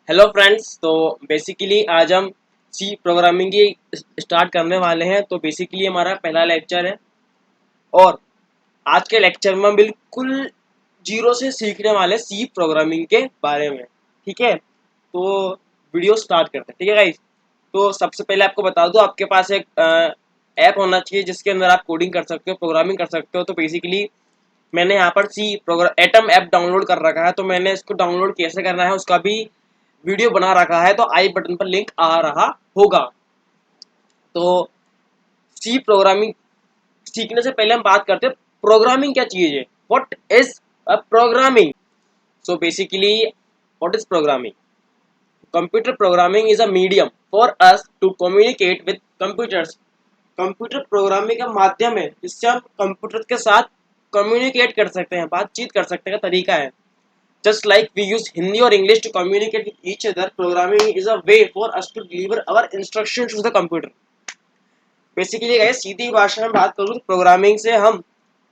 Hello friends. तो basically आज हम सी प्रोग्रामिंग की स्टार्ट करने वाले हैं। तो बेसिकली हमारा पहला लेक्चर है और आज के लेक्चर में हम बिल्कुल जीरो से सीखने वाले सी प्रोग्रामिंग के बारे में। ठीक है, तो वीडियो स्टार्ट करते हैं। ठीक है गाइस, तो सबसे पहले आपको बता दूं, आपके पास एक ऐप होना चाहिए जिसके अंदर आप कोडिंग कर सकते हो, प्रोग्रामिंग कर सकते हो। तो बेसिकली मैंने यहाँ पर C program Atom app download कर रखा है, तो मैंने इसको डाउनलोड कैसे करना है उसका भी वीडियो बना रखा है, तो आई बटन पर लिंक आ रहा होगा। तो सी प्रोग्रामिंग सीखने से पहले हम बात करते हैं प्रोग्रामिंग क्या चीज है। What is a programming? So basically what is programming? Computer programming is a medium for us to communicate with computers. Computer programming का माध्यम है जिससे हम कंप्यूटर के साथ कम्युनिकेट कर सकते हैं, बातचीत कर सकते हैं का तरीका है। Just like we use Hindi or English to communicate with each other, programming is a way for us to deliver our instructions to the computer. Basically guys, सीधी भाषा में बात करूँ तो प्रोग्रामिंग से हम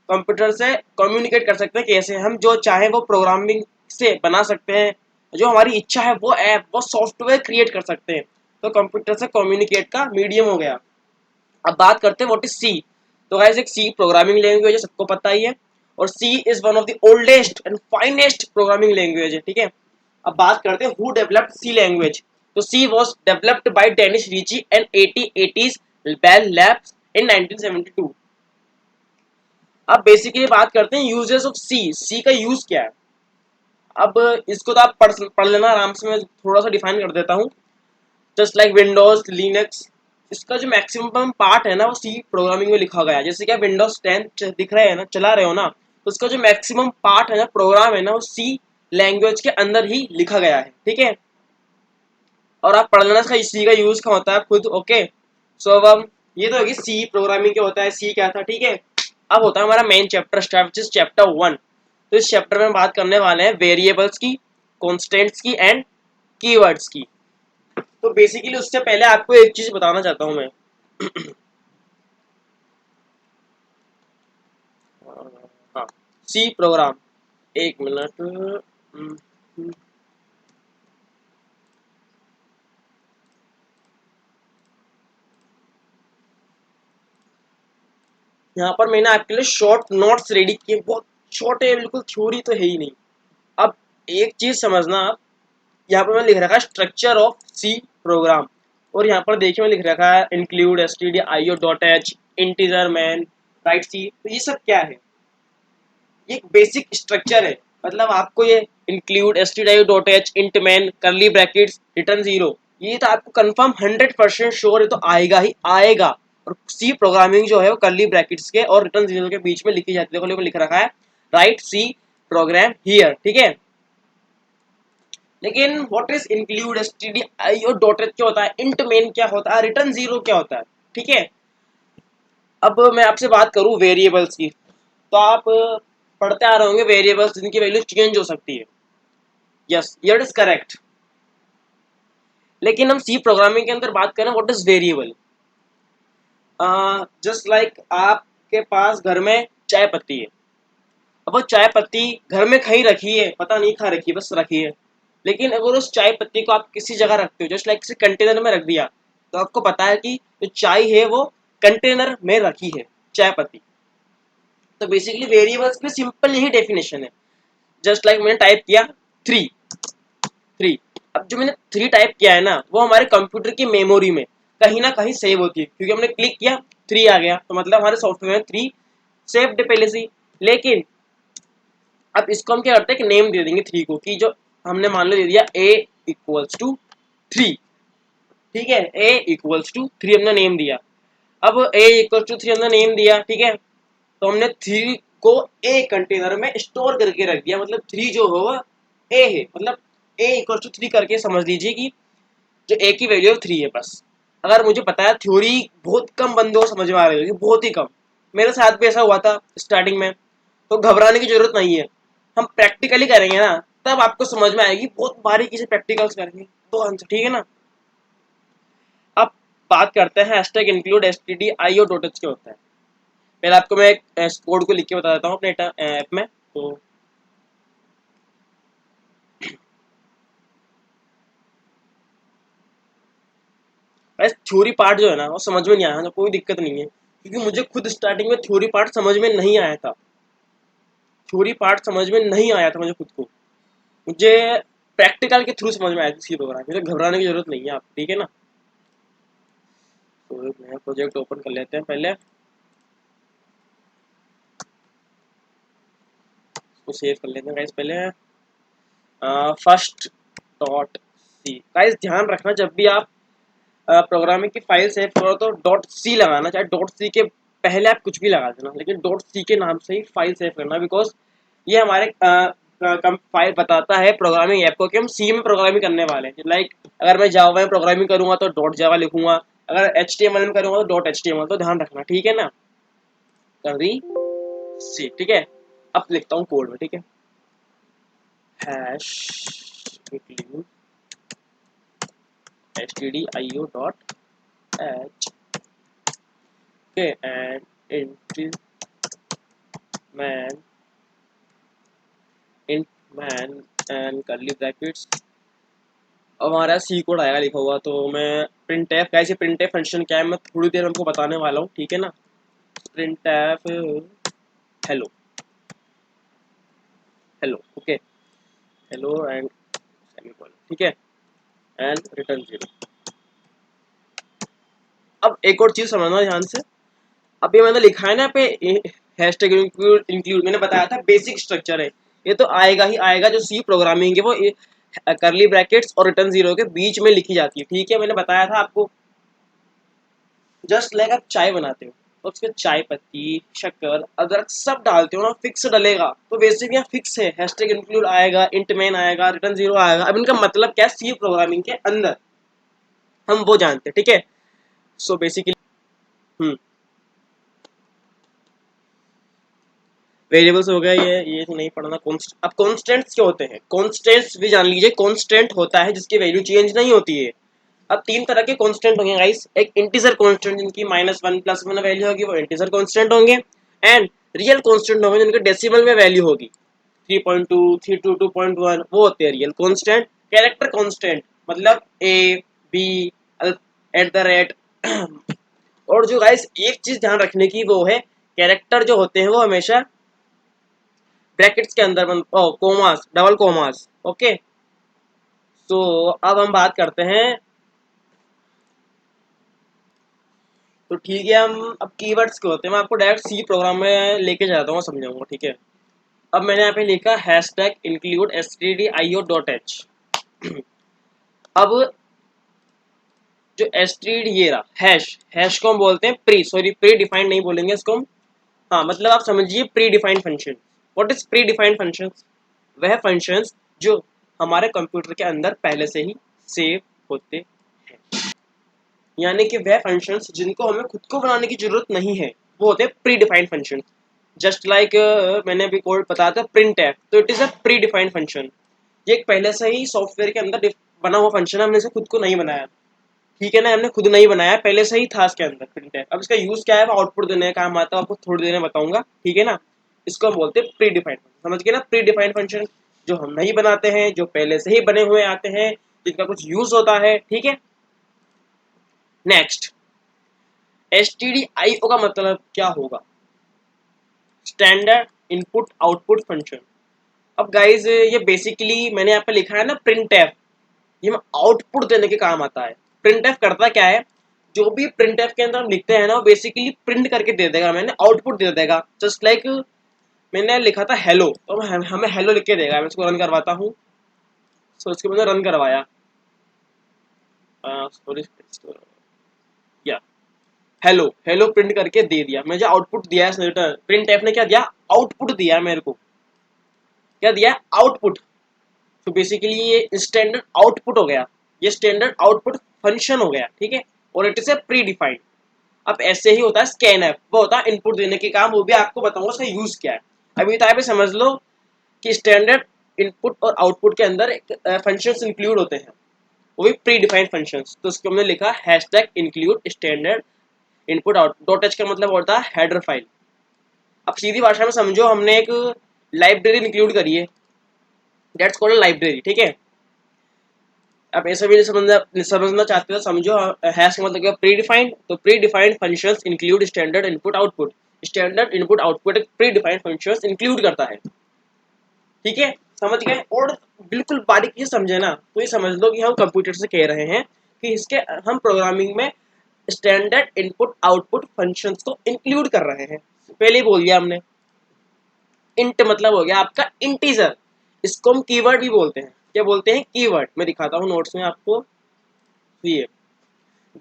कंप्यूटर से कम्युनिकेट कर सकते हैं। कैसे? हम जो चाहे वो प्रोग्रामिंग से बना सकते हैं, जो हमारी इच्छा है वो ऐप वो सॉफ्टवेयर क्रिएट कर सकते हैं। तो कंप्यूटर से कम्युनिकेट का मीडियम हो गया। अब बात करते हैं व्हाट इज सी। तो गाइस, एक सी प्रोग्रामिंग लैंग्वेज है, सबको पता ही है। और C is one of the oldest and finest programming language है। ठीक है, अब बात करते हैं हु डेवलप्ड सी लैंग्वेज। तो C was developed by Dennis Ritchie and 8080s Bell Labs in 1972। अब बेसिकली बात करते हैं यूजेस ऑफ सी। सी का यूज क्या है? अब इसको तो आप पढ़ लेना आराम से, मैं थोड़ा सा डिफाइन कर देता हूँ। जस्ट लाइक विंडोज लिनक्स, इसका जो मैक्सिमम पार्ट है ना वो सी प्रोग्रामिंग में लिखा गया है। जैसे कि विंडोज 10 दिख रहे हैं ना, चला रहे हो ना, तो उसका जो मैक्सिमम पार्ट है ना, प्रोग्राम है ना, वो सी लैंग्वेज के अंदर ही लिखा गया है। ठीक है, और आप पढ़ लेना इसका सी का यूज क्या होता है खुद। ओके, सो अब हम ये तो होगी सी प्रोग्रामिंग क्या होता है, सी क्या था। ठीक है, अब होता है हमारा main chapter start, which is chapter 1। तो इस चैप्टर में बात करने वाले हैं वेरिएबल्स की, कॉन्स्टेंट्स की एंड कीवर्ड्स की। तो बेसिकली उससे पहले आपको एक चीज बताना चाहता हूं मैं। हाँ, सी प्रोग्राम, एक मिनट। यहाँ पर मैंने आपके लिए शॉर्ट नोट्स रेडी किए, बहुत छोटे, बिल्कुल थ्योरी तो है ही नहीं। अब एक चीज समझना आप, यहाँ पर मैं लिख रखा है स्ट्रक्चर ऑफ सी प्रोग्राम, और यहाँ पर देखिए मैं लिख रखा है include stdio.h, integer main, right C. तो ये सब क्या है? ये एक बेसिक स्ट्रक्चर है। मतलब आपको ये इंक्लूड stdio.h, इंट मैन, करली ब्रैकेट्स, रिटर्न जीरो, ये तो आपको कंफर्म 100% श्योर है, तो आएगा ही आएगा। और सी प्रोग्रामिंग जो है वो करली ब्रैकेट्स के और रिटर्न जीरो के बीच में लिखी जाती है। देखो लिख रखा है राइट सी प्रोग्राम हियर। ठीक है, लेकिन व्हाट इज इंक्लूड stdio.h क्या होता है, इंट मेन क्या होता है, रिटर्न जीरो क्या होता है? ठीक है, अब मैं आपसे बात करूं वेरिएबल्स की, तो आप पढ़ते आ रहे होंगे वेरिएबल्स जिनकी वैल्यू चेंज हो सकती है। Yes, it is correct. लेकिन हम सी प्रोग्रामिंग के अंदर बात करें what is variable. Just like आपके पास घर में चाय पत्ती है। अब वो चाय पत्ती घर में कहीं रखी है, पता नहीं कहाँ रखी है, बस रखी है। लेकिन अगर उस चाय पत्ती को आप किसी जगह रखते हो, जस्ट लाइक किसी कंटेनर में रख दिया, तो आपको पता है कि जो चाय है वो कंटेनर में रखी है, चाय पत्ती। तो बेसिकली वेरिएबल्स में सिंपल यही डेफिनेशन है। जस्ट लाइक मैंने टाइप किया थ्री, थ्री। अब जो मैंने थ्री टाइप किया है ना, वो हमारे कंप्यूटर की मेमोरी में कहीं ना कहीं सेव होती है, क्योंकि हमने क्लिक किया थ्री आ गया, तो मतलब हमारे सॉफ्टवेयर में थ्री सेव्ड पहले से ही। लेकिन अब इसको हम क्या करते हैं कि नेम दे देंगे थ्री को, कि जो हमने मान लो दे दिया ए इक्वल्स टू थ्री। ठीक है, ए इक्वल्स टू थ्री हमने नेम दिया। अब ए इक्वल्स टू थ्री हमने नेम दिया, ठीक है, तो हमने थ्री को ए कंटेनर में स्टोर करके रख दिया। मतलब थ्री जो हो वह ए है, मतलब ए इक्वल्स टू थ्री करके समझ लीजिए कि जो ए की वैल्यू थ्री है बस। अगर मुझे पता है थ्योरी बहुत कम बंदों को समझ में आ रही होगी, बहुत ही कम। मेरे साथ भी ऐसा हुआ था स्टार्टिंग में, तो घबराने की जरूरत नहीं है। हम प्रैक्टिकली करेंगे ना, तब आपको समझ में आएगी, बहुत बारीकी से प्रैक्टिकल्स करेंगे तो आंसर। ठीक है ना। अब बात करते हैं हैशटैग इंक्लूड stdio.h क्या होता है। पहले आपको मैं एक कोड को लिख के बता देता हूँ अपने ऐप में। तो थ्योरी पार्ट जो है ना वो समझ में नहीं आया, तो कोई दिक्कत नहीं है, क्योंकि मुझे खुद स्टार्टिंग में थ्योरी पार्ट समझ में नहीं आया था, थ्योरी पार्ट समझ में नहीं आया था मुझे खुद को, मुझे प्रैक्टिकल के थ्रू समझ में आया सी प्रोग्राम, मुझे घबराने की जरूरत नहीं है आप, ठीक है ना। तो एक नया प्रोजेक्ट ओपन कर लेते हैं पहले, उसको सेव कर लेते हैं गाइस पहले। फर्स्ट डॉट सी, गाइस ध्यान रखना जब भी आप प्रोग्रामिंग की फाइल सेव करो तो डॉट सी लगाना, चाहे डॉट सी के पहले आप कुछ भी लगा देना, लेकिन डॉट सी के नाम से ही फाइल सेव करना, बिकॉज ये हमारे फाइल बताता है प्रोग्रामिंग ऐप को कि हम सी में प्रोग्रामिंग करने वाले हैं। लाइक अगर मैं जावा में प्रोग्रामिंग करूंगा तो डॉट जावा लिखूंगा, अगर HTML में करूंगा तो डॉट HTML, तो ध्यान रखना, ठीक है ना। कर दी सी, ठीक है। अब लिखता हूँ कोड में, ठीक है, hash include stdio dot h, okay, and int man and curly brackets। अब हमारा सी कोड आएगा लिखा हुआ, तो मैं प्रिंट एफ, कैसे प्रिंट एफ फंक्शन क्या है मैं थोड़ी देर हमको बताने वाला हूँ, ठीक है ना। Print F hello, hello, okay, hello and semicolon, ठीक है, एंड रिटर्न 0। अब एक और चीज समझना ध्यान से, अब ये मैंने लिखा है ना पे हैशटैग इंक्लूड, मैंने बताया था बेसिक स्ट्रक्चर है, ये तो आएगा ही आएगा, जो सी प्रोग्रामिंग है वो करली ब्रैकेट्स और रिटर्न 0 के बीच में लिखी जाती है, ठीक है। मैंने बताया था आपको, जस्ट लाइक आप चाय बनाते हो तो उसमें चाय पत्ती, शक्कर, अदरक सब डालते हो ना, फिक्स डलेगा, तो बेसिक यहाँ फिक्स है, हैशटैग इंक्लूड आएगा, इंट मेन आएगा, रिटर्न 0 आएगा। अब इनका मतलब क्या है सी प्रोग्रामिंग के अंदर, हम वो जानते हैं, ठीक है। सो बेसिकली वेरिएबल्स हो गया, ये तो नहीं पढ़ना। अब कॉन्स्टेंट्स क्या होते हैं, कॉन्स्टेंट्स भी जान लीजिए। कॉन्स्टेंट होता है जिसकी वैल्यू चेंज नहीं होती है। अब तीन तरह के कांस्टेंट होंगे गाइस, एक इंटीजर कांस्टेंट जिनकी -1 +1 वैल्यू होगी, वो इंटीजर कांस्टेंट होंगे, एंड रियल कांस्टेंट होंगे जिनके डेसिमल में वैल्यू होगी, 3.2 322.1, वो होते हैं रियल कांस्टेंट। कैरेक्टर कांस्टेंट मतलब ए बी @ और जो गाइस एक चीज ध्यान रखने की वो है, कैरेक्टर जो होते हैं वो हमेशा ब्रैकेट्स के अंदर कोमास, डबल कोमास, ओके। तो अब हम बात करते हैं, तो ठीक है, हम अब कीवर्ड्स के होते हैं, मैं आपको डायरेक्ट सी प्रोग्राम में लेके जाता हूँ, समझाऊंगा, ठीक है। अब मैंने यहाँ पे लिखा हैशटैग इंक्लूड stdio.h। अब जो std ये रहा हैश को हम बोलते हैं प्री डिफाइंड नहीं बोलेंगे इसको हम, हाँ मतलब आप समझिए pre defined function. What is pre defined function? वह फंक्शंस जो हमारे कंप्यूटर के अंदर पहले से ही सेव होते हैं, यानी कि वह फंक्शंस जिनको हमें खुद को बनाने की जरूरत नहीं है, वो होते हैं pre defined function. Just like मैंने अभी कोड बताया था प्रिंट एफ, तो it is a pre defined function. ये एक पहले से ही सॉफ्टवेयर के अंदर बना हुआ फंक्शन है, हमने इसे खुद को नहीं बनाया, ठीक है ना, हमने खुद नहीं बनाया, पहले से ही था इसके अंदर प्रिंट एफ। अब इसका यूज क्या है, आउटपुट देने का काम आता है, आपको थोड़ी देर में बताऊंगा, ठीक है ना। इसको हम बोलते हैं प्री डिफाइंड, समझ गए ना, प्री डिफाइंड फंक्शन जो हम नहीं बनाते हैं, जो पहले से ही बने हुए आते हैं, जिनका कुछ यूज होता है, ठीक है। नेक्स्ट, stdio का मतलब क्या होगा, स्टैंडर्ड इनपुट आउटपुट फंक्शन। अब गाइज ये बेसिकली मैंने यहाँ पे लिखा है ना प्रिंट एफ, ये आउटपुट देने के काम आता है। प्रिंट एफ करता क्या है, जो भी प्रिंट एफ के अंदर हम लिखते हैं ना वो बेसिकली प्रिंट करके दे देगा, मैंने आउटपुट दे देगा। जस्ट लाइक मैंने लिखा था हेलो, तो हमें हेलो लिख के देगा। मैं इसको रन करवाता हूँ, सो इसको मैंने रन करवाया, या हेलो हेलो प्रिंट करके दे दिया, मुझे आउटपुट दिया है रिटर्न। प्रिंट एफ ने क्या दिया, आउटपुट दिया है मेरे को, क्या दिया, आउटपुट। तो बेसिकली ये स्टैंडर्ड आउटपुट हो गया, ये स्टैंडर्ड आउटपुट फंक्शन हो गया, ठीक है, और it is a pre defined. अब ऐसे ही होता है स्कैन एफ, वो होता है इनपुट देने के काम, वो भी आपको बताऊंगा उसका यूज क्या है। अभी तो आप समझ लो कि स्टैंडर्ड इनपुट और आउटपुट के अंदर फंक्शंस इंक्लूड होते हैं, वो भी प्री डिफाइंड फंक्शंस। तो उसको हमने लिखा hashtag include standard input out dot H का मतलब होता है हेडर फाइल। अब सीधी भाषा में समझो, हमने एक लाइब्रेरी इंक्लूड करी है, दैट्स कॉल्ड लाइब्रेरी, ठीक है। आप ऐसा भी नहीं समझना चाहते हो समझो। हैश का मतलब क्या, प्री डिफाइंड। तो pre defined functions include standard input output. Standard input output pre defined functions include करता है। ठीक है, समझ गए। और बिल्कुल बारीकी से समझे ना तो ये समझ लो कि हम कंप्यूटर से कह रहे हैं कि इसके हम प्रोग्रामिंग में स्टैंडर्ड इनपुट आउटपुट फंक्शंस को इंक्लूड कर रहे हैं। पहले ही बोल दिया हमने। इंट मतलब हो गया आपका इंटीजर, इसको हम कीवर्ड भी बोलते हैं। क्या बोलते हैं? कीवर्ड। मैं दिखाता हूँ नोट्स में आपको। ये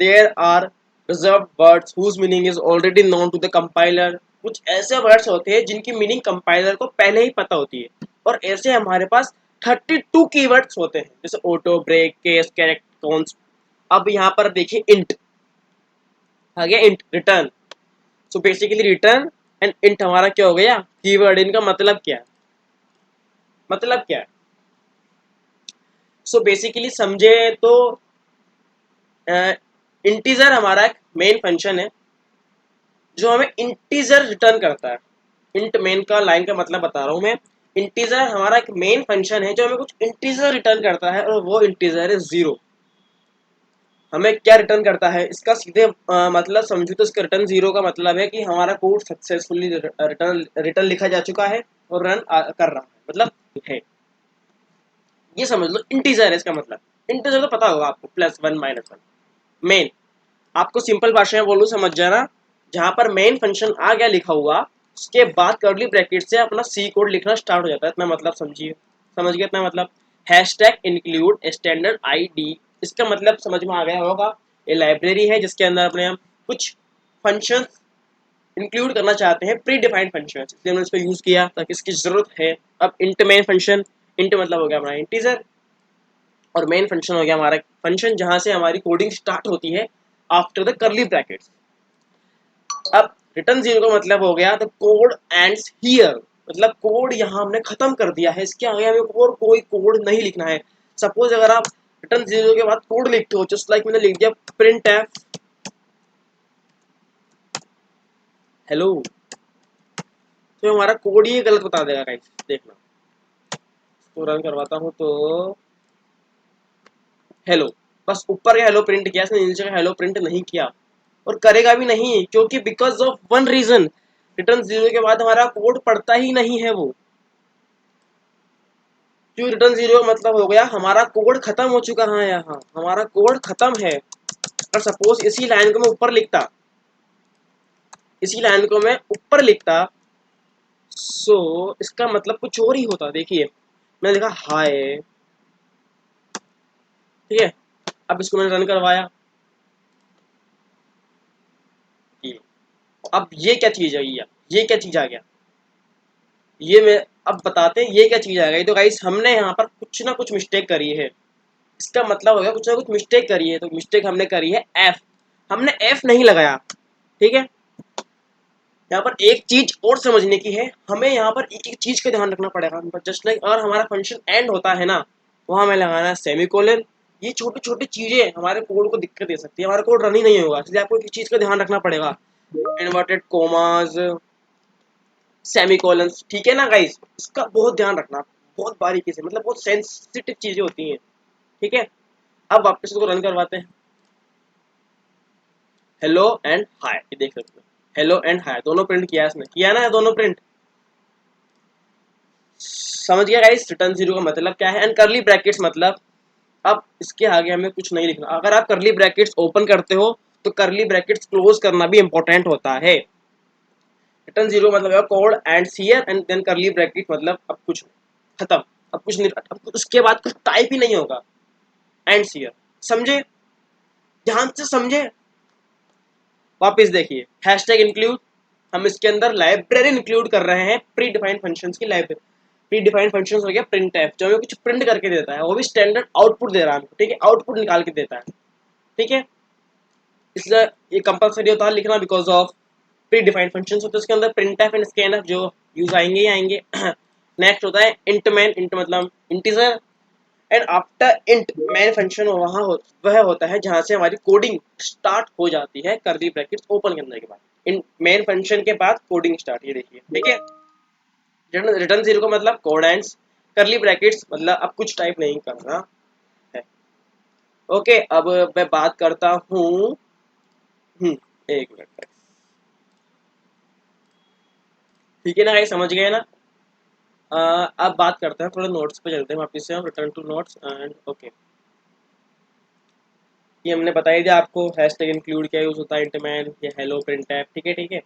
there are reserve words whose meaning is already known to the compiler. कुछ ऐसे वर्ड्स होते हैं जिनकी मीनिंग कंपाइलर को पहले ही पता होती है। और ऐसे हमारे पास 32 कीवर्ड्स होते हैं, जैसे ऑटो, ब्रेक, केस, कैरेक्ट, कॉन्स। अब यहाँ पर देखिए इंट आ गया, int return. So basically return and int हमारा क्या हो गया? कीवर्ड। इनका मतलब क्या है? मतलब क्या है? सो बेसिकली समझे तो इंटीजर हमारा एक मेन फंक्शन है जो हमें इंटीजर रिटर्न करता है। इंट मेन का लाइन का मतलब बता रहा हूँ मैं। इंटीजर हमारा एक मेन फंक्शन है जो हमें कुछ इंटीजर रिटर्न करता है, और वो इंटीजर है 0। हमें क्या रिटर्न करता है इसका सीधे मतलब समझू तो इसका रिटर्न 0 का मतलब है कि हमारा कोड सक्सेसफुली रिटर्न लिखा जा चुका है और रन कर रहा है, मतलब है। ये समझ लो इंटीजर है इसका मतलब। इंटीजर तो पता होगा आपको, +1 -1। मेन, आपको सिंपल भाषा में बोलूँ समझ जाना। जहां पर मेन फंक्शन आ गया लिखा हुआ, उसके बाद कर्ली ब्रैकेट से अपना सी कोड लिखना स्टार्ट हो जाता है। इतना मतलब समझिए। समझ गए इतना मतलब? हैशटैग इंक्लूड स्टैंडर्ड आईडी, इसका मतलब समझ में आ गया होगा। ये लाइब्रेरी है जिसके अंदर अपने हम कुछ फंक्शन इंक्लूड करना चाहते हैं, प्री डिफाइंड फंक्शन, इसलिए हमने इसको यूज किया ताकि इसकी जरूरत है। अब इंट मेन फंक्शन, इंट मतलब हो गया हमारा इंटीजर, और मेन फंक्शन हो गया हमारा फंक्शन जहां से हमारी कोडिंग स्टार्ट होती है आफ्टर द कर्ली ब्रैकेट्स। अब रिटर्न 0 का मतलब हो गया द कोड एंड्स हियर, मतलब कोड यहाँ हमने खत्म कर दिया है, इसके आगे हमें और कोई कोड नहीं लिखना है। सपोज अगर आप रिटर्न 0 के बाद कोड लिखते हो, जस्ट लाइक मैंने लिख दिया प्रिंट एफ हेलो, तो हमारा कोड ही गलत बता देगा गाइस। देखना, तो रन करवाता हूँ तो हेलो, बस ऊपर का हेलो प्रिंट किया इसने, नीचे का हेलो प्रिंट नहीं किया। और करेगा भी नहीं, क्योंकि because of one reason, return 0 के बाद हमारा कोड पढ़ता ही नहीं है वो। जो रिटर्न 0 का मतलब हो गया हमारा कोड खत्म हो चुका है, यहाँ हमारा कोड खत्म है। और सपोज इसी लाइन को मैं ऊपर लिखता, इसी लाइन को मैं ऊपर लिखता, सो इसका मतलब कुछ और ही होता। देखिए मैंने लिखा हाय, ठीक है। अब इसको मैंने रन करवाया, ये अब ये क्या चीज है? ये क्या चीज आ गया? ये मैं अब बताते हैं ये क्या चीज आ गई। तो गाइस हमने यहाँ पर कुछ ना कुछ मिस्टेक करी है, इसका मतलब हो गया कुछ ना कुछ मिस्टेक करी है। तो मिस्टेक हमने करी है एफ, हमने एफ नहीं लगाया। ठीक है, यहाँ पर एक चीज और समझने की है, हमें यहाँ पर एक एक चीज का ध्यान रखना पड़ेगा। जस्ट लाइक अगर हमारा फंक्शन एंड होता है ना, वहां हमें लगाना है सेमीकोलन। ये छोटी छोटी चीजें हमारे कोड को दिक्कत दे सकती है, हमारा कोड रन ही नहीं होगा, इसलिए आपको एक चीज का ध्यान रखना पड़ेगा, इन्वर्टेड कोमास, सेमीकोलंस। ठीक है ना गाइस, इसका बहुत ध्यान रखना, बहुत बारीकी से, मतलब बहुत सेंसिटिव चीजें होती हैं। ठीक है, अब वापस इसको रन करवाते हैं। हेलो एंड हाय, ये देख सकते हो, हेलो एंड हाय दोनों प्रिंट किया है इसने, किया ना दोनों प्रिंट। समझ गया गाइस रिटर्न 0 का मतलब क्या है। एंड करली ब्रैकेट्स मतलब, अब इसके आगे हमें कुछ नहीं लिखना। अगर आप करली ब्रैकेट्स ओपन करते हो तो करली ब्रैकेट्स क्लोज करना भी इंपॉर्टेंट होता है। रिटर्न 0 मतलब code ends here and then curly bracket, मतलब अब कुछ खत्म, अब कुछ नहीं, अब उसके बाद कुछ टाइप ही नहीं होगा। एंड्स हियर, समझे? ध्यान से समझे। वापस देखिए हैशटैग इंक्लूड, हम इसके अंदर लाइब्रेरी इंक्लूड कर रहे हैं, प्री डिफाइंड फंक्शंस की लाइब्रेरी। प्री डिफाइंड फंक्शंस हो गया प्रिंट एफ, जो हमें कुछ प्रिंट करके देता है, वो भी स्टैंडर्ड आउटपुट दे रहा है। ठीक है, आउटपुट निकाल के देता है। ठीक है, इसलिए ये कंपलसरी होता है लिखना, because of pre defined functions होते हैं उसके अंदर print F and scan F, जो यूज आएंगे ही आएंगे। नेक्स्ट होता है इंट मैन, इंट मतलब integer. And after int main function वह होता है जहां से हमारी कोडिंग स्टार्ट हो जाती है कर्ली ब्रैकेट्स ओपन करने के बाद। इन मेन फंक्शन के बाद कोडिंग स्टार्ट, ये देखिए। ठीक है, रिटर्न 0 का मतलब कोड एंड्स, करली ब्रैकेट्स मतलब अब कुछ टाइप नहीं करना है। ओके, अब मैं बात करता हूँ। एक मिनट, ठीक है ना गाइस, समझ गए ना। अब बात करते हैं, थोड़ा नोट्स पे चलते हैं वापस से, हम return to notes and okay. ये हमने बताया दिया आपको, हैशटैग इंक्लूड क्या यूज होता है, इंटमैन या हेलो प्रिंट ऐप, ठीक है ठीक है।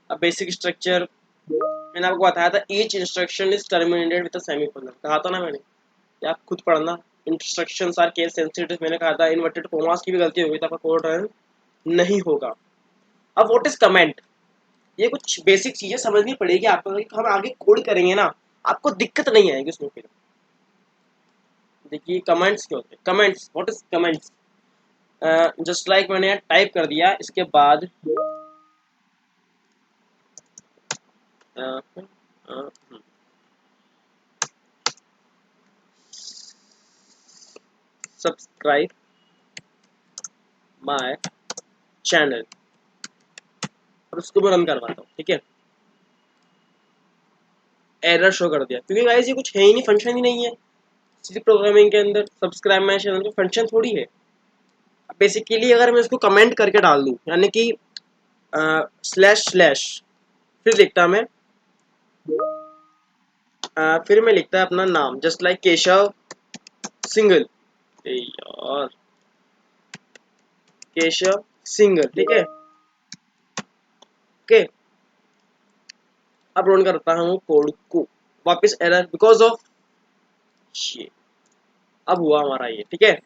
अब बेसिक स्ट्रक्चर मैंने आपको बताया था, each instruction is terminated with a semicolon, कहा था ना मैंने, या आप खुद पढ़ना। इंस्ट्रक्शंस आर केस सेंसिटिव, मैंने कहा था इन्वर्टेड कोमास की भी गलती होगी तो आपका कोड रन नहीं होगा। अब व्हाट इज कमेंट, ये कुछ बेसिक चीजें समझनी पड़ेगी आपको, कि हम आगे कोड करेंगे ना, आपको दिक्कत नहीं आएगी उसमें फिर। देखिए कमेंट्स क्या होते हैं, comments, what is comments. Just like मैंने यहाँ टाइप कर दिया, इसके बाद सब्सक्राइब माय चैनल, और उसको मैं रन करवाता हूँ, ठीक है। एरर शो कर दिया, क्योंकि गाइस ये कुछ है ही नहीं, फंक्शन ही नहीं है सी प्रोग्रामिंग के अंदर। सब्सक्राइब माय चैनल तो फंक्शन थोड़ी है। बेसिकली अगर मैं इसको कमेंट करके डाल दूँ, यानी कि स्लैश स्लैश, फिर लिखता मैं फिर मैं लिखता है अपना नाम, जस्ट लाइक केशव सिंगल, यार केशव सिंगल, ठीक है ओके। अब रन करता हूँ कोड को, वापस एरर बिकॉज ऑफ ये, अब हुआ हमारा ये, ठीक है।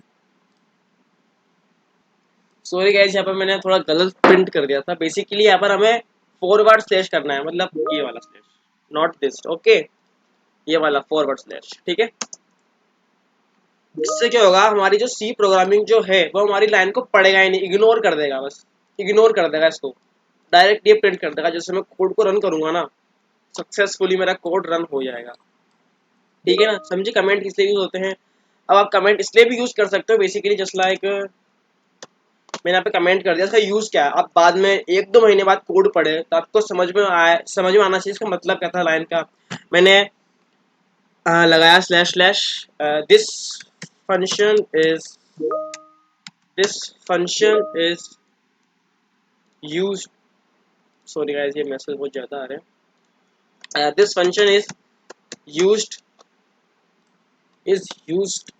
सॉरी गाइस, यहाँ पर मैंने थोड़ा गलत प्रिंट कर दिया था। बेसिकली यहाँ पर हमें फॉरवर्ड स्लैश करना है, मतलब ये वाला स्लैश, नॉट दिस, ओके, ये वाला फॉरवर्ड स्लैश, ठीक है। इससे क्या होगा, हमारी जो सी प्रोग्रामिंग जो है वो हमारी लाइन को पढ़ेगा ही नहीं, इग्नोर कर देगा, बस इग्नोर कर देगा इसको, डायरेक्ट ये प्रिंट कर देगा। जैसे मैं कोड को रन करूंगा ना, सक्सेसफुली मेरा कोड रन हो जाएगा, ठीक है ना, समझे। कमेंट इसलिए यूज होते हैं। अब आप कमेंट इसलिए भी यूज कर सकते हो, बेसिकली जस्ट लाइक मैंने यहाँ पे कमेंट कर दिया, इसका यूज क्या है, आप बाद में 1-2 महीने बाद कोड पढ़े तो आपको समझ में आना चाहिए इसका मतलब क्या था लाइन का। मैंने लगाया slash slash, this function is this function is use, sorry guys ये मैसेज बहुत ज्यादा आ रहे हैं, this function used is used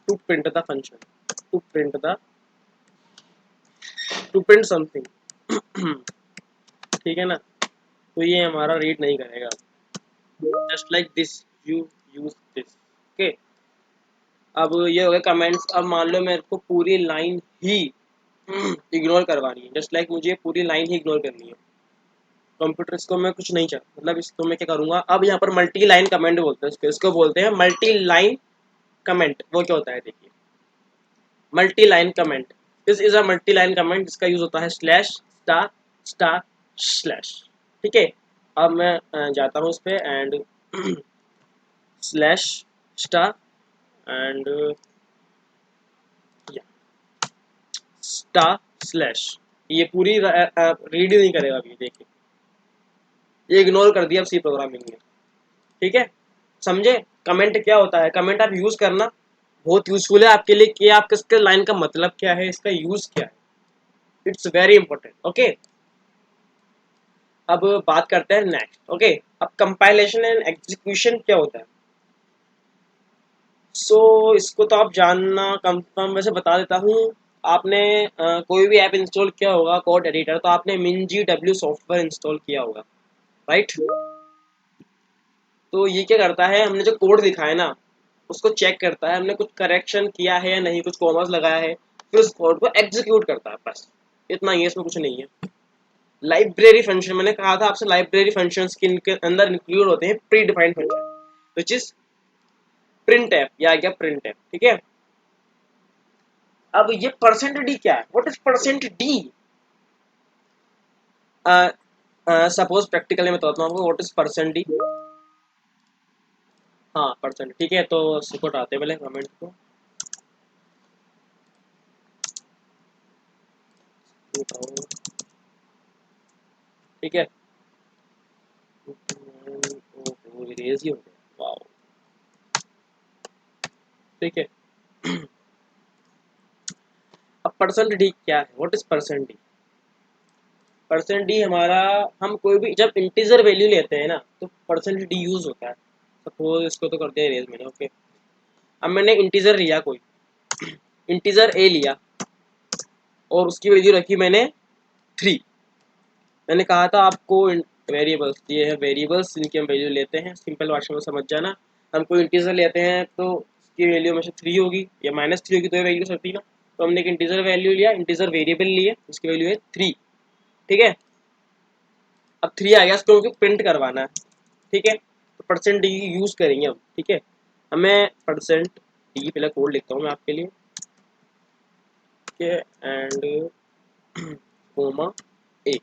to print the function, to print the to print something, ठीक है ना। तो ये हमारा रीड नहीं करेगा, just like this, you use this, okay. अब ये हो गया कमेंट्स। अब मान लो मेरे को पूरी लाइन ही इग्नोर करवानी है, जस्ट लाइक मुझे पूरी लाइन ही इग्नोर करनी है, कंप्यूटर इसको मैं कुछ नहीं चाहता, मतलब इसको मैं क्या करूंगा, अब यहाँ पर मल्टी लाइन कमेंट बोलते हैं इसको बोलते हैं मल्टी लाइन कमेंट। वो क्या होता है देखिए, multi line comment, this is a multi line comment, जिसका यूज होता है स्लैश स्टार स्टार स्लैश, ठीक है। अब मैं जाता हूँ उस पर and slash star and star slash, ये पूरी रीड ही नहीं करेगा अभी, देखिए ये इग्नोर कर दिया अब सी प्रोग्रामिंग में, ठीक है। समझे कमेंट क्या होता है, कमेंट आप यूज करना, बहुत यूजफुल है आपके लिए, कि आप किसके लाइन का मतलब क्या है, इसका यूज क्या है, इट्स वेरी इंपॉर्टेंट, ओके। अब बात करते हैं नेक्स्ट, ओके। अब कंपाइलेशन एंड एग्जीक्यूशन क्या होता है, सो इसको तो आप जानना कंफर्म, वैसे बता देता हूँ। आपने कोई भी ऐप इंस्टॉल किया होगा कोड एडिटर, तो आपने MinGW सॉफ्टवेयर इंस्टॉल किया होगा, राइट। तो ये क्या करता है, हमने जो कोड लिखा है ना, उसको चेक करता है हमने कुछ करेक्शन किया है या नहीं, कुछ कॉमर्स लगाया है, फिर उस कोड को एग्जीक्यूट करता है, बस इतना ही है, इसमें कुछ नहीं है। लाइब्रेरी फंक्शन, मैंने कहा था आपसे, लाइब्रेरी फंक्शंस के अंदर इंक्लूड होते हैं pre defined function, which is print F, या गया प्रिंट ऐप, ठीक है। अब ये परसेंट डी क्या है, what is percent D. Suppose practically मैं बताता हूँ आपको व्हाट इज परसेंट डी। हाँ परसेंट, ठीक है, तो इसको हटाते हैं पहले कमेंट को, ठीक है। इरेज ही हो गया, वाओ, ठीक है। परसेंट डी क्या है, what is percent D? Percent D हमारा, हम कोई भी जब इंटीजर वैल्यू लेते हैं ना तो परसेंट डी यूज होता है। सपोज इसको तो करते हैं रेज मैंने, ओके। अब मैंने इंटीजर लिया, कोई इंटीजर ए लिया और उसकी वैल्यू रखी मैंने 3। मैंने कहा था आपको वेरिएबल्स, ये है वेरिएबल्स जिनकी हम वैल्यू लेते हैं, सिंपल भाषा में समझ जाना। हम कोई इंटीजर लेते हैं तो उसकी वैल्यू हमेशा 3 होगी या -3 होगी, तो ये वैल्यू सकती ना। तो हमने एक इंटीजर वैल्यू लिया, इंटीजर वेरिएबल लिए, उसकी वैल्यू है 3, ठीक है। अब 3 आ गया, इसको हमको प्रिंट करवाना है, ठीक है। तो परसेंट डी यूज करेंगे हम, ठीक है। हमें परसेंट डी, पहले कोड लिखता हूँ मैं आपके लिए, ठीक है, एंड कोमा ए।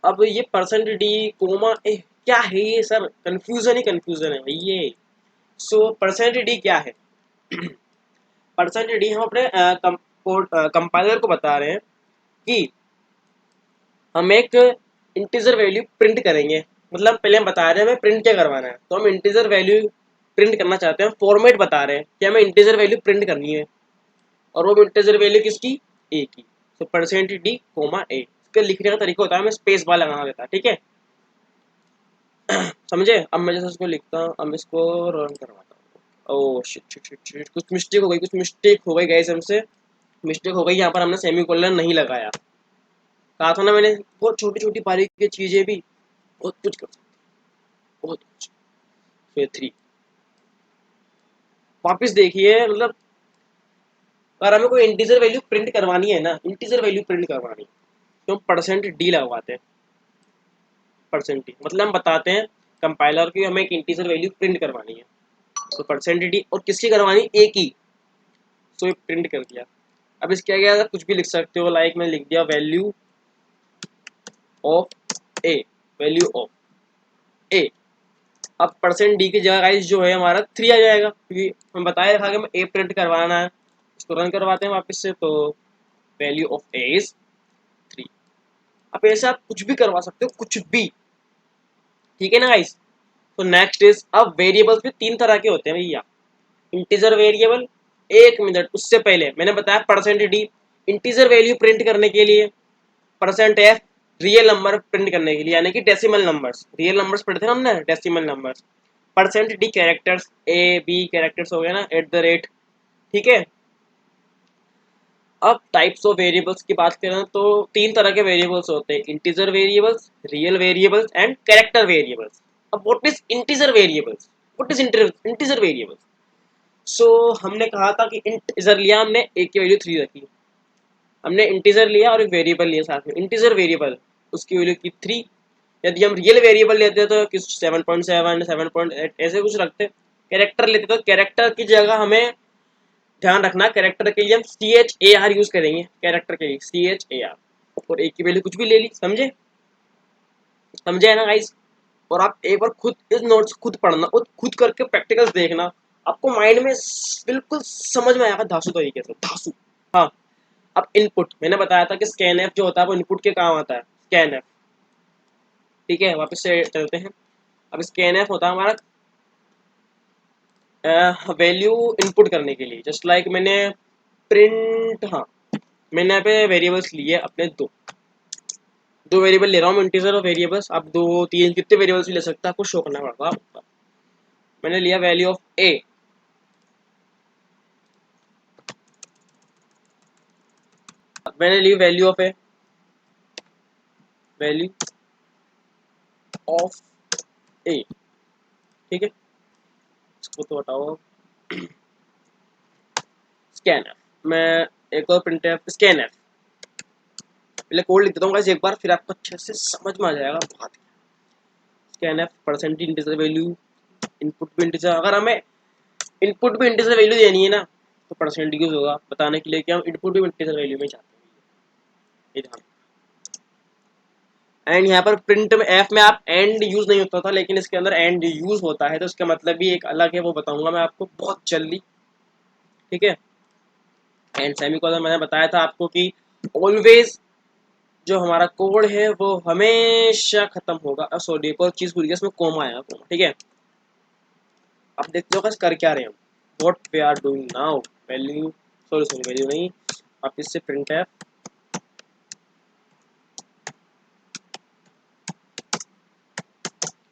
अब ये परसेंट डी कोमा ए क्या है ये सर? कंफ्यूजन ही कंफ्यूजन है भाई ये। सो परसेंट डी क्या है? परसेंट डी हम अपने कंपाइलर को बता रहे हैं कि हम एक इंटीजर वैल्यू प्रिंट करेंगे। मतलब पहले हम बता रहे हैं हमें प्रिंट क्या करवाना है, तो हम इंटीजर वैल्यू प्रिंट करना चाहते हैं। फॉर्मेट बता रहे हैं कि हमें इंटीजर वैल्यू प्रिंट करनी है, और वो इंटीजर वैल्यू किसकी? ए की। तो परसेंट डी कोमा ए, इसका लिखने का तरीका होता है, हमें स्पेस बार लगाना रहता है, ठीक है। समझे? अब मैं जैसे इसको लिखता हूँ, अब इसको रन करवाता हूँ। Oh shit shit shit shit, कुछ मिस्टेक हो गई, कुछ मिस्टेक हो गई गाइस, हमसे मिस्टेक हो गई। यहाँ पर हमने सेमीकोलन नहीं लगाया। कहा था ना मैंने, बहुत छोटी छोटी बारीकी की चीजें भी बहुत कुछ कर सकती हैं, बहुत कुछ। फिर 3 वापिस देखिए, मतलब अगर हमें कोई इंटीजर वैल्यू प्रिंट करवानी है ना, इंटीजर वैल्यू प्रिंट करवानी, तो हम परसेंट डी लगवाते हैं। परसेंट डी मतलब हम बताते हैं कंपाइलर की हमें एक इंटीजर वैल्यू प्रिंट करवानी है, तो परसेंट डी, और किसकी करवानी? ए की। तो ये प्रिंट कर दिया। अब इसके आगे अगर कुछ भी लिख सकते हो, लाइक मैंने लिख दिया value of A, value of A. अब परसेंट डी की जगह गाइस जो है हमारा 3 आ जाएगा, क्योंकि हम बताए रखा कि हमें ए प्रिंट करवाना है। इसको रन करवाते हैं वापस से, तो वैल्यू ऑफ ए इज 3। अब ऐसे आप कुछ भी करवा सकते हो, कुछ भी, ठीक है ना गाइस। तो नेक्स्ट इज, अब वेरिएबल्स भी 3 तरह के होते हैं भैया। इंटीजर वेरिएबल, एक मिनट उससे पहले मैंने बताया percent D integer value print करने के लिए, percent F real number print करने के लिए, यानी कि डेसिमल नंबर्स, रियल नंबर्स पढ़ते हैं हमने, decimal numbers. Percent D characters, A B characters हो गया ना, एट द रेट, ठीक है। अब टाइप्स ऑफ वेरिएबल्स की बात करें तो 3 तरह के वेरिएबल्स होते हैं, integer variables, real variables and character variables. अब what is integer variables, what is integer variables? So हमने कहा था कि इंटीजर लिया हमने, ए की वैल्यू 3 रखी, हमने इंटीजर लिया और एक वेरिएबल लिया साथ में, इंटीजर वेरिएबल उसकी वैल्यू की 3। यदि हम रियल वेरिएबल लेते हैं तो किस 7.7 7.8 ऐसे कुछ रखते। कैरेक्टर लेते तो कैरेक्टर की जगह हमें ध्यान रखना, कैरेक्टर के लिए हम CHAR यूज करेंगे, कैरेक्टर के लिए CHAR, और एक की वैल्यू कुछ भी ले ली, समझे? समझे है ना गाइस? और आप एक बार खुद इस नोट्स खुद पढ़ना और खुद करके प्रैक्टिकल्स देखना, आपको माइंड में बिल्कुल समझ में आएगा धांसू तरीके से, धांसू। हाँ, अब इनपुट मैंने बताया था कि स्कैन एफ जो होता है वो इनपुट के काम आता है, स्कैन एफ, ठीक है। वापस से चलते हैं। अब स्कैन एफ होता है हमारा वैल्यू इनपुट करने के लिए, जस्ट लाइक मैंने प्रिंट, हाँ मैंने यहाँ पे वेरिएबल्स लिए अपने दो वेरिएबल ले रहा हूँ मैं, इंटीजर और वेरिएबल्स। आप 2 3 कितने वेरिएबल्स भी ले सकते हैं, आपको शो करना पड़ता है। मैंने लिया वैल्यू ऑफ ए, मैंने ली value of A, value of A, ठीक है। इसको तो हटाओ, स्कैन एफ, मैं एक और प्रिंट एफ स्कैन एफ, पहले कोड लिख देता हूँ एक बार, फिर आपको अच्छे से समझ में आ जाएगा बात। Scan F percent integer value, input भी इंटीजर, अगर हमें इनपुट भी इंटीजर वैल्यू देनी है ना तो परसेंट यूज होगा, बताने के लिए कि हम इनपुट भी इंटीजर वैल्यू में चाहते हैं, ये ध्यान। एंड यहाँ पर प्रिंट में एफ में आप एंड यूज नहीं होता था, लेकिन इसके अंदर एंड यूज होता है, तो इसका मतलब भी एक अलग है, वो बताऊंगा मैं आपको बहुत जल्दी, ठीक है। एंड सेमीकोलन मैंने बताया था आपको कि ऑलवेज जो हमारा कोड है वो हमेशा खत्म होगा। सॉरी एक और चीज भूल गया, इसमें कोमा आया, कोमा, ठीक है। अब देखते हो कर क्या रहे हैं हम, what we are doing now, value, sorry sorry value नहीं, आप इससे प्रिंट है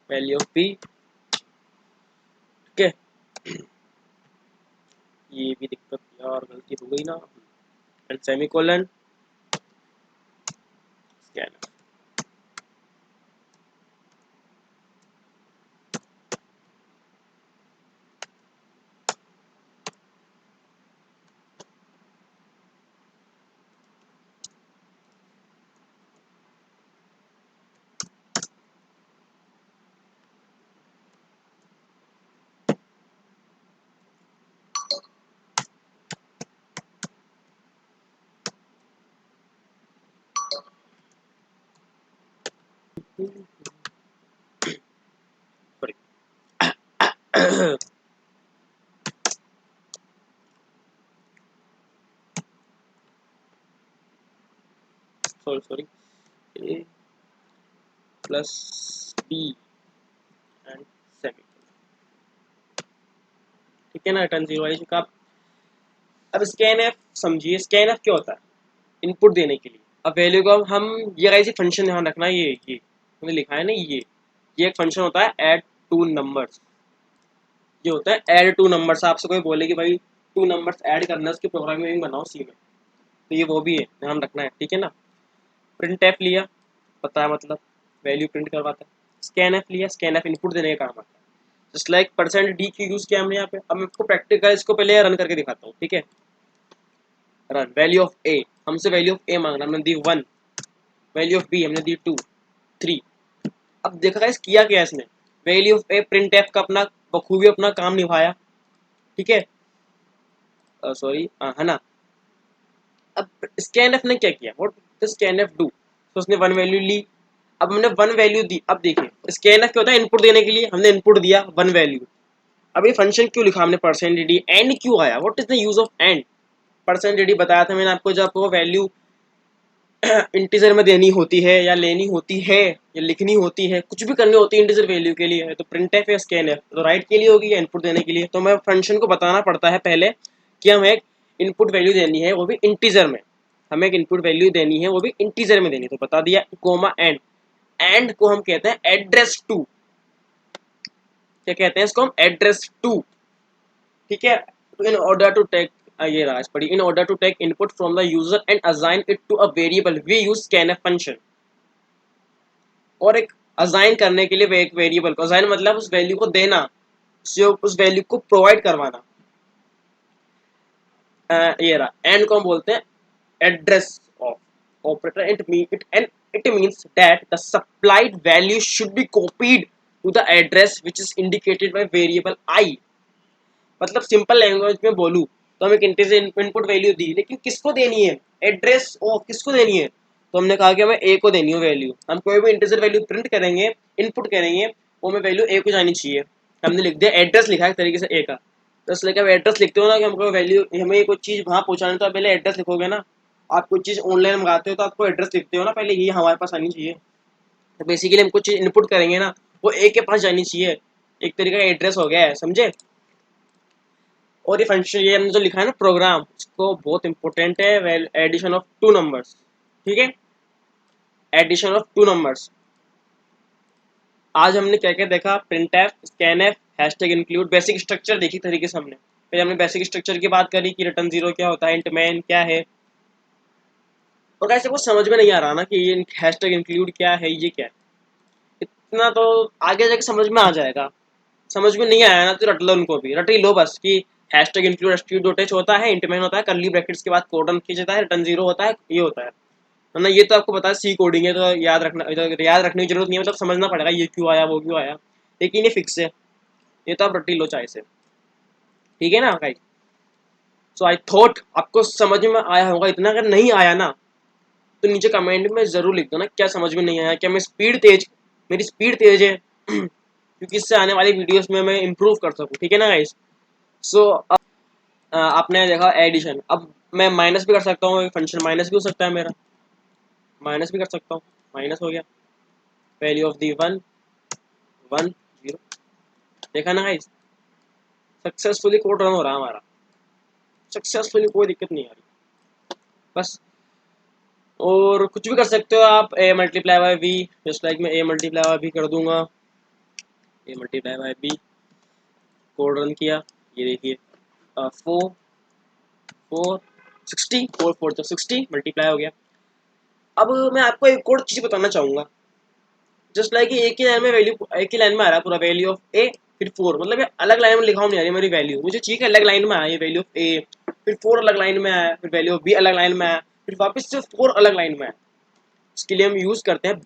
वैल्यू ऑफ पी, ठीक है। ये भी दिक्कत यार, गलती हो गई ना, and semicolon scan. Sorry sorry, a plus b and semicolon, ठीक है ना, रिटर्न जीरो वाली का। अब स्कैन एफ समझिए, स्कैन एफ क्या होता है, इनपुट देने के लिए। अब वैल्यू को हम ये कैसे फंक्शन ध्यान रखना है, ये मैंने लिखा है ना, ये एक फंक्शन होता है ऐड टू नंबर्स। ये होता है ऐड टू नंबर्स। आपसे कोई बोले कि भाई टू नंबर्स ऐड करना है, उसकी प्रोग्रामिंग बनाओ सी में, तो ये वो भी है, ध्यान रखना है, ठीक है ना। प्रिंट एफ लिया, पता है मतलब वैल्यू प्रिंट करवाता है। स्कैन एफ लिया, स्कैन एफ इनपुट देने का काम आता है। जस्ट लाइक परसेंट डी की यूज किया हमने यहाँ पे। अब मैं आपको प्रैक्टिकल इसको पहले रन करके दिखाता हूँ, ठीक है। रन वैल्यू ऑफ ए, हमसे वैल्यू ऑफ ए मांग रहा, हमने दी 1, वैल्यू ऑफ बी हमने दी 2 3। अब देखा गाइस किया क्या इसने, value of A print F का अपना बखूबी अपना काम निभाया, ठीक है, सॉरी है ना। अब स्कैन एफ ने क्या किया, what the scan F do, तो उसने वन वैल्यू ली। अब हमने वन वैल्यू दी, अब देखिए स्कैन एफ क्या होता है, इनपुट देने के लिए हमने इनपुट दिया वन वैल्यू। अब ये फंक्शन क्यों लिखा हमने परसेंट डी, एंड क्यों आया, what is the use of and. Percent D बताया था मैंने आपको, जब आपको वैल्यू इंटीजर में देनी होती है या लेनी होती है या लिखनी होती है, कुछ भी करनी होती है इंटीजर वैल्यू के लिए, तो प्रिंट एफ या स्कैन एफ तो राइट के लिए होगी या इनपुट देने के लिए। तो मैं फंक्शन को बताना पड़ता है पहले कि हमें एक इनपुट वैल्यू देनी है, वो भी इंटीजर में। हमें एक इनपुट वैल्यू देनी है, वो भी इंटीजर में देनी है, तो बता दिया कोमा एंड। एंड को हम कहते हैं एड्रेस टू, क्या कहते हैं इसको हम, एड्रेस टू, ठीक है। इन ऑर्डर टू टेक, ये रहा पड़ी, in order to take input from the user and assign it to a variable we use scanf function. और एक असाइन करने के लिए वे एक वेरिएबल को, असाइन मतलब उस वैल्यू को देना, उस वैल्यू को प्रोवाइड करवाना। ये रहा एंड को हम बोलते हैं address of operator. It means that the supplied value should be copied to the address which is indicated by variable I. मतलब सिंपल लैंग्वेज में बोलूँ तो हम एक इंटीजर इनपुट वैल्यू दी, लेकिन किसको देनी है, एड्रेस ऑफ किसको देनी है, तो हमने कहा कि हमें ए को देनी है वैल्यू। हम कोई भी इंटीजर वैल्यू प्रिंट करेंगे, इनपुट करेंगे, वो में वैल्यू ए को जानी चाहिए। हमने लिख दिया एड्रेस, लिखा है एक तरीके से ए का, तो इसलिए अब एड्रेस लिखते हो ना कि हमको वैल्यू, हमें कोई चीज़ वहाँ पहुँचाना, तो आप पहले एड्रेस लिखोगे ना। आप कोई चीज़ ऑनलाइन मंगाते हो तो आपको एड्रेस लिखते हो ना पहले, ये हमारे पास आनी चाहिए। तो बेसिकली हम कुछ चीज़ इनपुट करेंगे ना, वो ए के पास जानी चाहिए, एक तरीके का एड्रेस हो गया है, समझे। और ये फंक्शन, ये हमने जो लिखा है ना प्रोग्राम, इसको बहुत इंपॉर्टेंट है, well addition of two numbers, ठीक है, एडिशन ऑफ टू नंबर्स। आज हमने क्या क्या देखा, print F, scan F, hashtag include, basic structure देखी तरीके से हमने। फिर हमने बेसिक स्ट्रक्चर की बात करी कि रिटर्न जीरो क्या होता है, इंट मैन क्या है। और ऐसे कुछ समझ में नहीं आ रहा ना कि ये हैशटैग इंक्लूड क्या है, ये क्या है, इतना तो आगे जाके समझ में आ जाएगा। समझ में नहीं आया ना तो रट लो, उनको भी रट ही लो बस कि hashtag include attribute dot H होता है, इंटरमेन होता है, कर्ली ब्रैकेट्स के बाद कोडन खींचा जाता है, रिटर्न जीरो होता है, ये होता है ना। ये तो आपको पता है, सी कोडिंग है तो याद रखना, तो याद रखने की जरूरत नहीं है, मतलब समझना पड़ेगा ये क्यों आया वो क्यों आया, लेकिन ये फिक्स है, ये तो आप रट ही लो चाहे से, ठीक है ना गाइस। सो आई थॉट आपको समझ में आया होगा, इतना अगर नहीं आया ना तो नीचे कमेंट में जरूर लिख दो ना क्या समझ में नहीं आया, क्या मैं स्पीड तेज, मेरी स्पीड तेज है क्योंकि इससे आने वाली वीडियोस में मैं इम्प्रूव कर सकूँ, ठीक है ना गाइस। सो आपने देखा एडिशन, अब मैं माइनस भी कर सकता हूँ, फंक्शन माइनस भी हो सकता है मेरा, माइनस भी कर सकता हूँ, माइनस हो गया, वैल्यू ऑफ दी 1 1 0, देखा ना गाइस, सक्सेसफुली कोड रन हो रहा है हमारा, सक्सेसफुली, कोई दिक्कत नहीं आ रही। बस। और कुछ भी कर सकते हो आप, A multiply by B, just like मैं ए मल्टीप्लाई बाय बी कर दूंगा, A multiply by B, code run किया, ये देखिए 4 4 60, 4 4 तो 60 मल्टीप्लाई हो गया। अब मैं आपको एक और चीज़ बताना चाहूँगा, जस्ट लाइक एक ही लाइन में वैल्यू, एक ही लाइन में आ रहा है पूरा, वैल्यू ऑफ ए फिर 4, मतलब ये अलग लाइन में लिखा नहीं आ रही मेरी वैल्यू, मुझे चाहिए कि अलग लाइन में आए वैल्यू ऑफ ए, फिर 4 अलग लाइन में आया, फिर वैल्यू ऑफ बी अलग लाइन में आया, फिर वापस से 4 अलग लाइन में आया। इसके लिए हम यूज़ करते हैं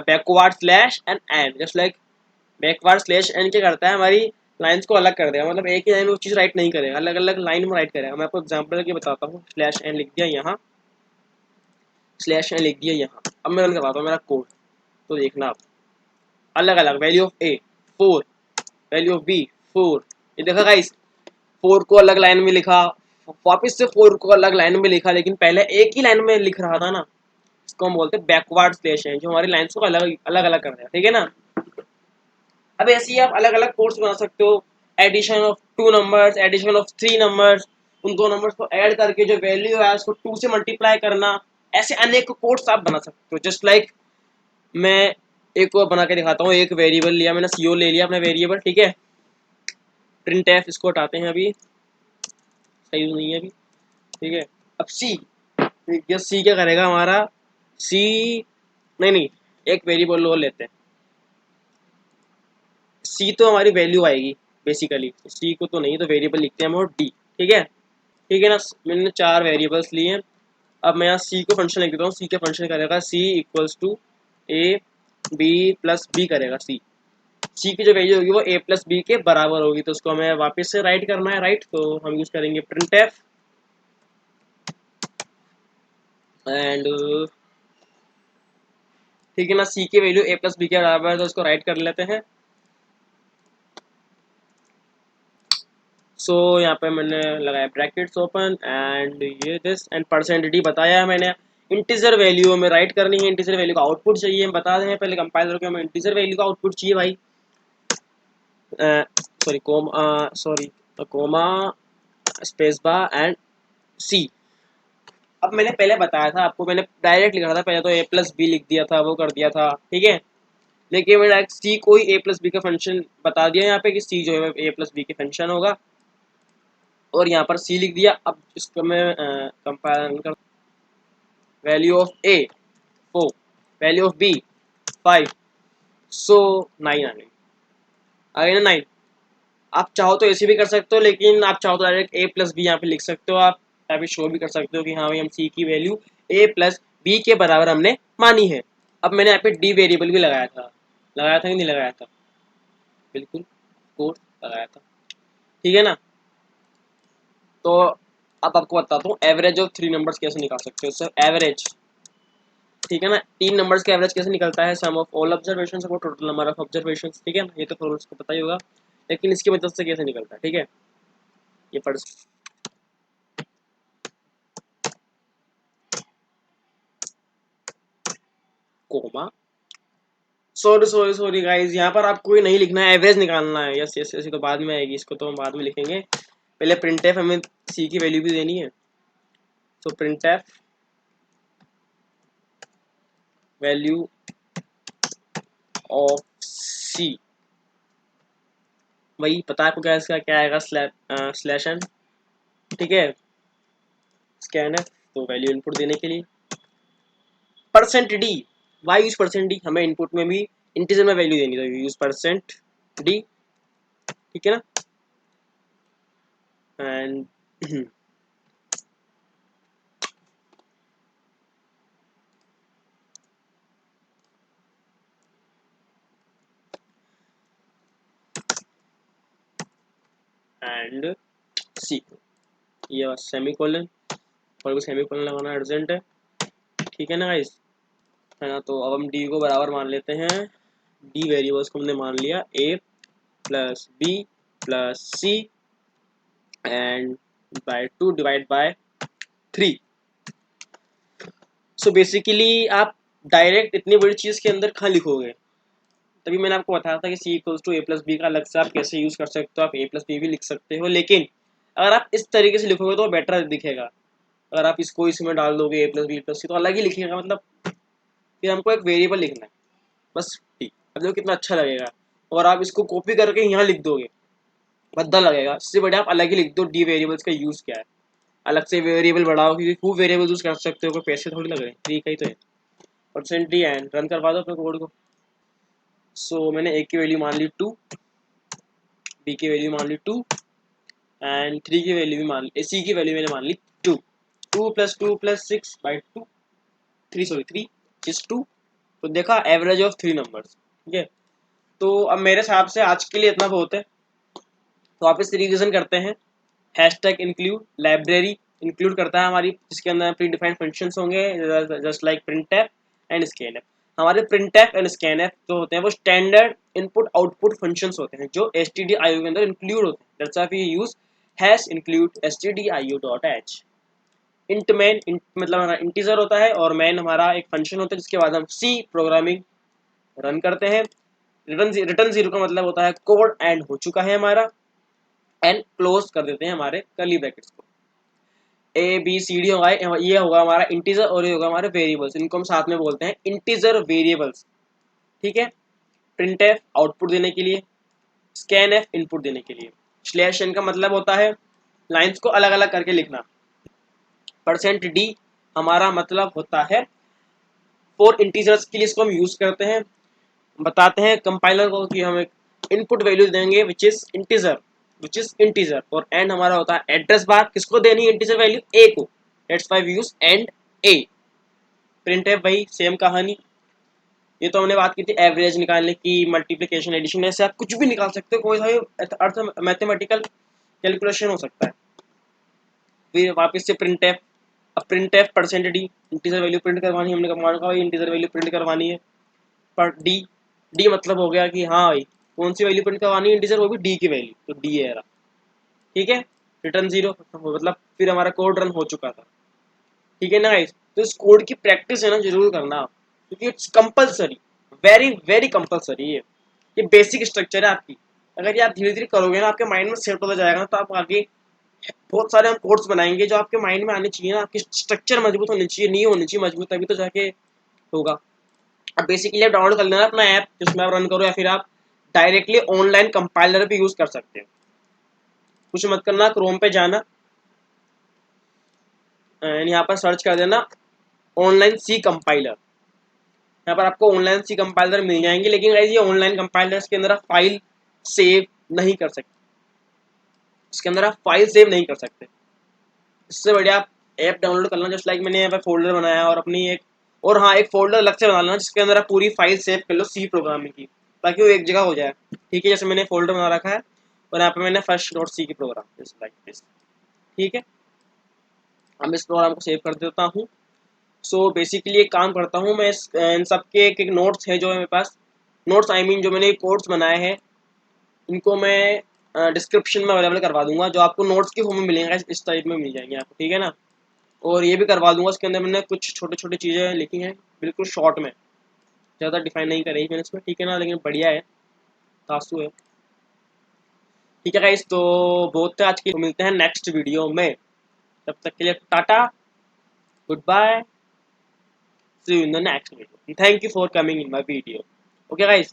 backward slash and and, just like backward slash and क्या करता है, हमारी लाइंस को अलग कर देगा, मतलब एक ही लाइन में वो चीज़ राइट नहीं करेगा, अलग अलग लाइन में राइट करेगा। मैं आपको एग्जांपल के बताता हूँ, स्लैश एन लिख दिया यहाँ, स्लैश एन लिख दिया यहाँ। अब मैं रन करवाता हूँ मेरा कोड, तो देखना आप, अलग अलग value of A 4, value of B 4, ये देखा गाइस, 4 को अलग लाइन में लिखा, वापस से 4 को अलग लाइन में लिखा, लेकिन पहले एक ही लाइन में लिख रहा था ना, इसको हम बोलते हैं बैकवर्ड स्लैश एन, जो हमारी लाइंस को अलग अलग अलग कर रहा है, ठीक है ना। अब ऐसे ही आप अलग अलग कोड्स बना सकते हो, addition of 2 numbers, addition of 3 numbers, उन 2 नंबर्स को ऐड करके जो वैल्यू है उसको 2 से मल्टीप्लाई करना, ऐसे अनेक कोड्स आप बना सकते हो। जस्ट लाइक मैं एक और बना के दिखाता हूँ, एक वेरिएबल लिया मैंने, सीओ ले लिया अपना वेरिएबल, ठीक है, प्रिंट एफ, इसको हटाते हैं, अभी सही नहीं है अभी, ठीक है। अब सी, ये सी क्या करेगा हमारा, सी, नहीं नहीं, एक वेरिएबल और लेते हैं, सी तो हमारी वैल्यू आएगी बेसिकली, सी को तो नहीं, तो वेरिएबल लिखते हैं हम, और डी, ठीक है, ठीक है ना। मैंने 4 वेरिएबल्स लिए हैं। अब मैं यहाँ सी को फंक्शन लिख देता हूँ, सी का फंक्शन करेगा C equals to A B plus B करेगा, सी की जो वैल्यू होगी वो ए प्लस बी के बराबर होगी, तो उसको हमें वापस से राइट करना है, राइट, तो हम यूज करेंगे प्रिंट एफ, एंड ठीक है ना, सी की वैल्यू ए प्लस बी के बराबर है, तो उसको राइट कर लेते हैं। सो यहाँ पे मैंने लगाया ब्रैकेट्स ओपन एंड ये दिस एंड परसेंट डी बताया है मैंने, इंटीजर वैल्यू में राइट करनी है, इंटीजर वैल्यू का आउटपुट चाहिए, हम बता दें पहले कंपाइलर को हमें इंटीजर वैल्यू का आउटपुट चाहिए भाई, sorry comma space bar and C. अब मैंने पहले बताया था आपको, मैंने डायरेक्ट लिखा था, पहले तो ए प्लस बी लिख दिया था, वो कर दिया था, ठीक है, लेकिन मैंने सी को ही ए प्लस बी का फंक्शन बता दिया यहाँ पे कि सी जो है ए प्लस बी के फंक्शन होगा, और यहाँ पर सी लिख दिया। अब इसको मैं कंपेयर कर, value of A 4, value of B 5, so 9 आ गई ना 9। आप चाहो तो ऐसे भी कर सकते हो, लेकिन आप चाहो तो डायरेक्ट ए प्लस बी यहाँ पे लिख सकते हो, आप यहाँ पे शो भी कर सकते हो कि हाँ भाई हम सी की वैल्यू ए प्लस बी के बराबर हमने मानी है। अब मैंने यहाँ पे डी वेरिएबल भी लगाया था कि नहीं लगाया था, बिल्कुल कोड लगाया था, ठीक है ना। तो अब आपको बताता हूँ एवरेज ऑफ 3 नंबर्स कैसे निकाल सकते हो, सर एवरेज, ठीक है ना, 3 नंबर्स का एवरेज कैसे निकलता है, sum of all observations upon total number of observations, ठीक है ना, ये तो फॉर्मूला को पता ही होगा, लेकिन इसकी मदद से कैसे निकलता है, ठीक है, ये पढ़, कोमा, सॉरी गाइस, यहाँ पर आपको ये नहीं लिखना है, एवरेज निकालना है, यस यस यस, तो बाद में आएगी, इसको तो हम बाद में लिखेंगे, पहले प्रिंट एफ हमें सी की वैल्यू भी देनी है, तो प्रिंट एफ वैल्यू ऑफ सी, वही पता है आपको क्या, इसका क्या आएगा, स्लैश एन, ठीक है, स्कैन है, तो वैल्यू इनपुट देने के लिए percent D, why use percent D, हमें इनपुट में भी इंटीजर में वैल्यू देनी, तो यूज परसेंट डी, ठीक है ना, एंड एंड सी, ये बस सेमीकोलन, और सेमीकोलन लगाना अर्जेंट है, ठीक है ना गाइस, है ना। तो अब हम डी को बराबर मान लेते हैं, डी वेरिएबल्स को हमने मान लिया A plus B plus C and by 2 divide by 3। So basically आप डायरेक्ट इतनी बड़ी चीज़ के अंदर कहाँ लिखोगे, तभी मैंने आपको बताया था कि C equals to A plus B का अलग से आप कैसे यूज़ कर सकते हो, आप ए प्लस बी भी लिख सकते हो, लेकिन अगर आप इस तरीके से लिखोगे तो बेटर दिखेगा, अगर आप इसको इसमें डाल दोगे ए प्लस बी प्लस सी तो अलग ही लिखिएगा, मतलब फिर हमको एक वेरिएबल लिखना है बस, ठीक। अब देखो कितना अच्छा लगेगा। और आप इसको कॉपी करके यहाँ लिख दोगे, भद्दा लगेगा। इससे बढ़िया आप अलग ही लिख दो डी वेरिएबल्स का यूज़ क्या है, अलग से वेरिएबल बढ़ाओ, क्योंकि खूब वेरिएबल यूज़ कर सकते हो, कोई पैसे थोड़ी लग रहे हैं, फ्री का ही तो है। परसेंट डी एंड रन करवा दो अपने कोड को। सो मैंने ए की वैल्यू मान ली 2, बी की वैल्यू मान ली 2 एंड 3 की वैल्यू भी मान ली, सी की वैल्यू मैंने मान ली 2। 2 + 2 + 6/2 3 इज 2। तो देखा एवरेज ऑफ 3 नंबर्स, ठीक है। तो अब मेरे हिसाब से आज के लिए इतना बहुत है। तो आप इस रिविजन करते हैं। हैशटैग इंक्लूड लाइब्रेरी इंक्लूड करता है हमारी, जिसके अंदर प्री डिफाइंड फंक्शंस होंगे just like printf and scanf. हमारे प्रिंटफ एंड स्कैनफ जो होते हैं वो स्टैंडर्ड इनपुट आउटपुट फंक्शंस होते हैं जो stdio के अंदर इंक्लूड होते हैं। That's why we use hash include stdio.h। Int main मतलब हमारा इंटीजर होता है और मैन हमारा एक फंक्शन होता है जिसके बाद हम सी प्रोग्रामिंग रन करते हैं। रिटर्न जीरो का मतलब होता है कोड एंड हो चुका है हमारा, एंड क्लोज कर देते हैं हमारे कर्ली ब्रैकेट्स को। ए बी सी डी होगा, ये होगा हमारा इंटीजर और ये होगा हमारे वेरिएबल्स, इनको हम साथ में बोलते हैं इंटीजर वेरिएबल्स, ठीक है। प्रिंटफ आउटपुट देने के लिए, स्कैनफ इनपुट देने के लिए, स्लैश एन का मतलब होता है लाइंस को अलग अलग करके लिखना, परसेंट डी हमारा मतलब होता है फॉर इंटीजर्स के लिए इसको हम यूज करते हैं। बताते हैं कंपाइलर को कि हम एक इनपुट वैल्यू देंगे विच इज इंटीजर, और एंड हमारा होता है एड्रेस बार, किसको देनी है इंटीजर वैल्यू, ए को। That's why we use and A. Print है भाई सेम कहानी। ये तो हमने बात की थी एवरेज निकालने की, मल्टीप्लिकेशन एडिशन, ऐसे आप कुछ भी निकाल सकते हो, कोई सा भी अर्थ मैथमेटिकल कैलकुलेशन हो सकता है। फिर वापस से प्रिंट एफ, अब print F percent D integer value print करवानी है, हमने कहा इंटीजर वैल्यू प्रिंट करवानी है। पर डी, डी मतलब हो गया कि हाँ भाई कौन सी वैल्यू प्रिंट करवानी है इंटीजर, वो भी डी की वैल्यू, तो डी है, ठीक है। रिटर्न जीरो मतलब फिर हमारा कोड रन हो चुका था, ठीक है ना गाइस। तो इस कोड की प्रैक्टिस है ना जरूर करना, क्योंकि it's compulsory, very very compulsory है। ये बेसिक स्ट्रक्चर है आपकी, अगर ये आप धीरे धीरे करोगे ना आपके माइंड में सेट होता जाएगा ना, तो आप आगे बहुत सारे हम कोड्स बनाएंगे जो आपके माइंड में आने चाहिए ना। आपकी स्ट्रक्चर मजबूत होनी चाहिए, नहीं होनी चाहिए मजबूत, तभी तो जाके होगा। अब बेसिकली आप डाउनलोड कर लेना अपना ऐप जिसमें आप रन करो, या फिर आप डायरेक्टली ऑनलाइन कंपाइलर भी यूज कर सकते हैं। कुछ मत करना, क्रोम पे जाना एंड यहाँ पर सर्च कर देना ऑनलाइन सी कंपाइलर। यहाँ पर आपको ऑनलाइन सी कंपाइलर मिल जाएंगे, लेकिन गाइस ये ऑनलाइन कंपाइलर के अंदर आप फाइल सेव नहीं कर सकते, इसके अंदर आप फाइल सेव नहीं कर सकते। इससे बढ़िया आप ऐप डाउनलोड करना, जस्ट लाइक मैंने यहाँ पर फोल्डर बनाया और अपनी एक, और हाँ एक फोल्डर अलग से बना लेना जिसके अंदर आप पूरी फाइल सेव कर लो सी प्रोग्रामिंग की, ताकि वो एक जगह हो जाए, ठीक है। जैसे मैंने फोल्डर बना रखा है और यहाँ पे मैंने फर्स्ट डॉट सी की प्रोग्राम, जस्ट लाइक दिस, ठीक है। अब इस प्रोग्राम को सेव कर देता हूँ। सो बेसिकली एक काम करता हूँ मैं, इन सबके एक नोट्स है जो है मेरे पास, नोट्स आई मीन जो मैंने कोड्स बनाए हैं, इनको मैं डिस्क्रिप्शन में अवेलेबल करवा दूंगा, जो आपको नोट्स की फॉर्म में मिलेंगे इस टाइप में मिल जाएंगे आपको, ठीक है ना। और ये भी करवा दूंगा, इसके अंदर मैंने कुछ छोटे छोटे चीज़ें लिखी हैं बिल्कुल शॉर्ट में, ज़्यादा डिफाइन नहीं करी मैंने इसमें, ठीक है ना, लेकिन बढ़िया है, तासु है, ठीक है गाइस। तो बहुत है आज की, मिलते हैं नेक्स्ट वीडियो में, तब तक के लिए tata, goodbye, see you in the next video. And thank you for coming in my video. Okay guys.